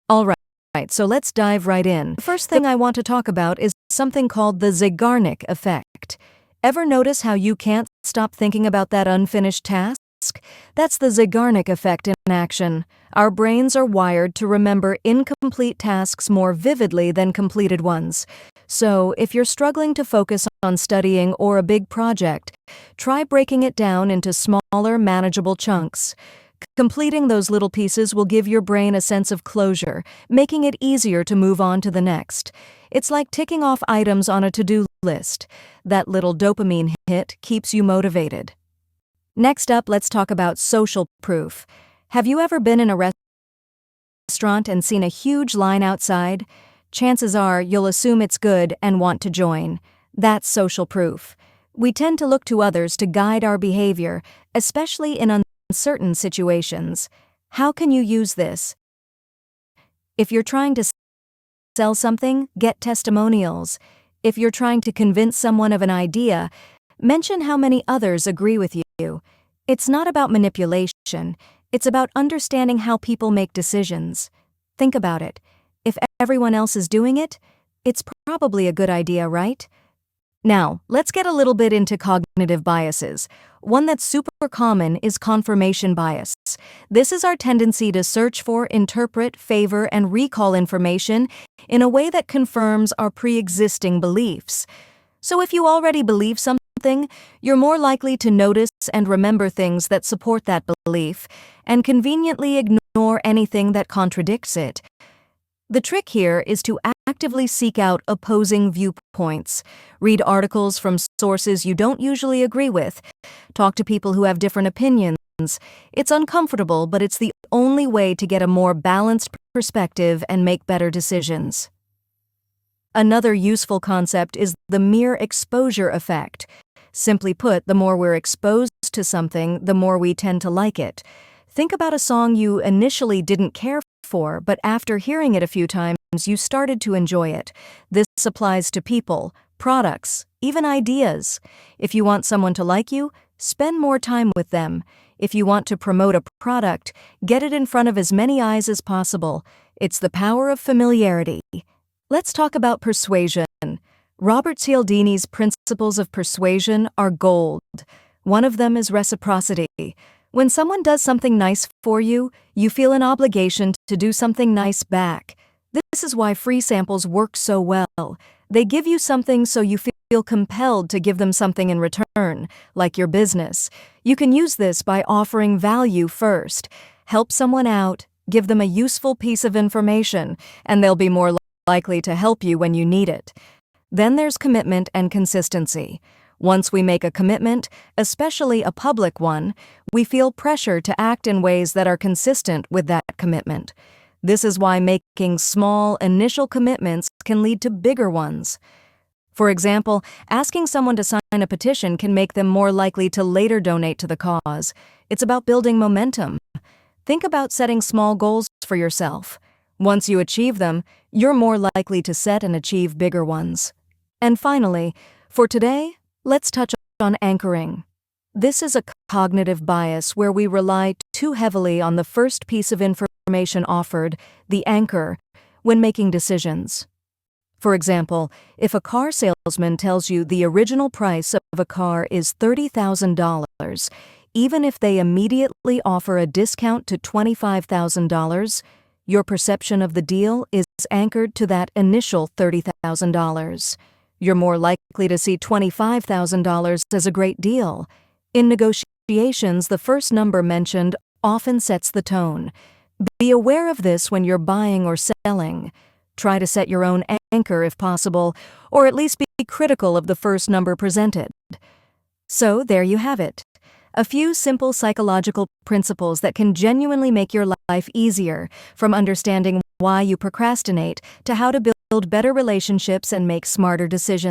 All right, so let's dive right in. The first thing I want to talk about is something called the Zeigarnik effect. Ever notice how you can't stop thinking about that unfinished task? That's the Zeigarnik effect in action. Our brains are wired to remember incomplete tasks more vividly than completed ones. So, if you're struggling to focus on studying or a big project, try breaking it down into smaller, manageable chunks. Completing those little pieces will give your brain a sense of closure, making it easier to move on to the next. It's like ticking off items on a to-do list. That little dopamine hit keeps you motivated. Next up, let's talk about social proof. Have you ever been in a restaurant and seen a huge line outside? Chances are you'll assume it's good and want to join. That's social proof. We tend to look to others to guide our behavior, especially in uncertain situations. How can you use this? If you're trying to sell something, get testimonials. If you're trying to convince someone of an idea, mention how many others agree with you. It's not about manipulation, it's about understanding how people make decisions. Think about it. If everyone else is doing it, it's probably a good idea, right? Now, let's get a little bit into cognitive biases. One that's super common is confirmation bias. This is our tendency to search for, interpret, favor, and recall information in a way that confirms our pre-existing beliefs. So if you already believe something, you're more likely to notice and remember things that support that belief, and conveniently ignore anything that contradicts it. The trick here is to actively seek out opposing viewpoints. Read articles from sources you don't usually agree with. Talk to people who have different opinions. It's uncomfortable, but it's the only way to get a more balanced perspective and make better decisions. Another useful concept is the mere exposure effect. Simply put, the more we're exposed to something, the more we tend to like it. Think about a song you initially didn't care for, but after hearing it a few times, you started to enjoy it. This applies to people, products, even ideas. If you want someone to like you, spend more time with them. If you want to promote a product, get it in front of as many eyes as possible. It's the power of familiarity. Let's talk about persuasion. Robert Cialdini's principles of persuasion are gold. One of them is reciprocity. When someone does something nice for you, you feel an obligation to do something nice back. This is why free samples work so well. They give you something so you feel compelled to give them something in return, like your business. You can use this by offering value first. Help someone out, give them a useful piece of information, and they'll be more likely to help you when you need it. Then there's commitment and consistency. Once we make a commitment, especially a public one, we feel pressure to act in ways that are consistent with that commitment. This is why making small, initial commitments can lead to bigger ones. For example, asking someone to sign a petition can make them more likely to later donate to the cause. It's about building momentum. Think about setting small goals for yourself. Once you achieve them, you're more likely to set and achieve bigger ones. And finally, for today, let's touch on anchoring. This is a cognitive bias where we rely too heavily on the first piece of information offered, the anchor, when making decisions. For example, if a car salesman tells you the original price of a car is $30,000, even if they immediately offer a discount to $25,000, your perception of the deal is anchored to that initial $30,000. You're more likely to see $25,000 as a great deal. In negotiations, the first number mentioned often sets the tone. Be aware of this when you're buying or selling. Try to set your own anchor if possible, or at least be critical of the first number presented. So there you have it. A few simple psychological principles that can genuinely make your life easier, from understanding why you procrastinate to how to build better relationships and make smarter decisions.